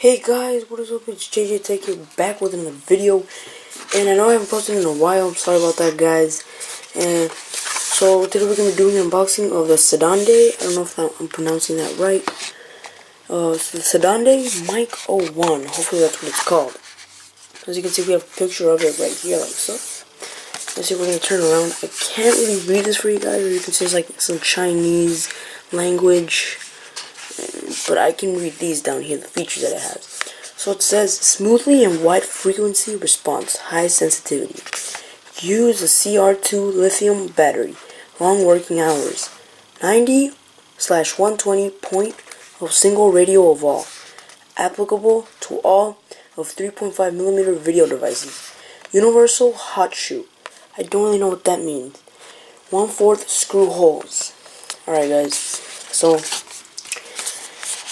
Hey guys, what is up? It's JJ Tech here, back with another video. And I know I haven't posted in a while, I'm sorry about that, guys. And so today we're going to be doing an unboxing of the Sidande. I don't know if I'm pronouncing that right. It's the Sidande Mic-01. Hopefully that's what it's called. As you can see, we have a picture of it right here, like so. Let's see if we're going to turn around. I can't really read this for you guys, or you can see it's like some Chinese language. But I can read these down here, the features that it has. So it says, smoothly and wide frequency response, high sensitivity. Use a CR2 lithium battery, long working hours. 90/120 point of single radio of all. Applicable to all of 3.5mm video devices. Universal hot shoe. I don't really know what that means. 1/4 screw holes. Alright guys, so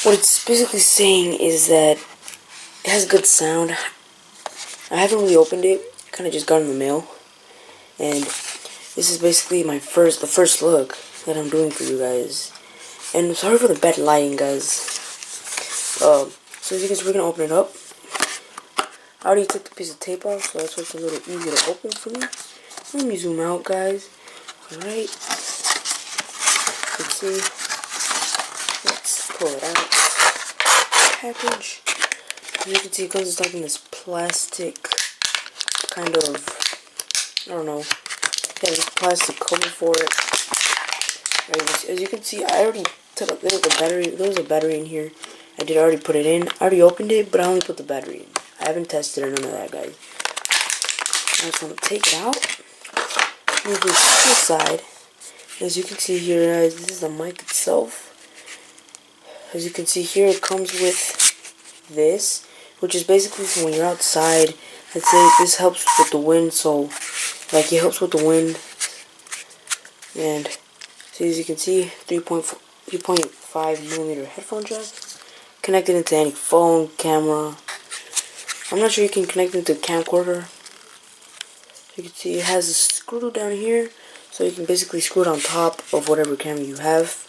what it's basically saying is that it has good sound. I haven't really opened it. Kind of just got in the mail, and this is basically the first look that I'm doing for you guys. And sorry for the bad lighting, guys. So as you can see, we're gonna open it up. I already took the piece of tape off, so that's why it's a little easier to open for me. Let me zoom out, guys. All right. Let's see. Let's pull it out. Package. As you can see, it comes in this plastic kind of, I don't know, yeah, this plastic cover for it. Right, as you can see, I already took there was a battery in here. I did already put it in. I already opened it, but I only put the battery in. I haven't tested or none of that, guys. I just want to take it out, move this to the side. As you can see here, guys, this is the mic itself. As you can see here, it comes with this, which is basically for when you're outside. I'd say this helps with the wind, so like it helps with the wind. And so as you can see, 3.5mm headphone jack, connected into any phone, camera. I'm not sure you can connect it to a camcorder. You can see it has a screw down here, so you can basically screw it on top of whatever camera you have.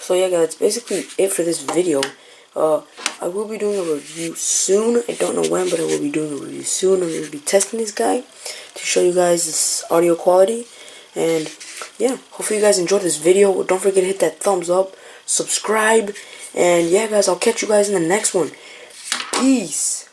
So yeah, guys, that's basically it for this video. I will be doing a review soon. I don't know when, but I will be doing a review soon. I'm going to be testing this guy to show you guys this audio quality. And yeah, hopefully you guys enjoyed this video. Don't forget to hit that thumbs up, subscribe, and yeah, guys, I'll catch you guys in the next one. Peace.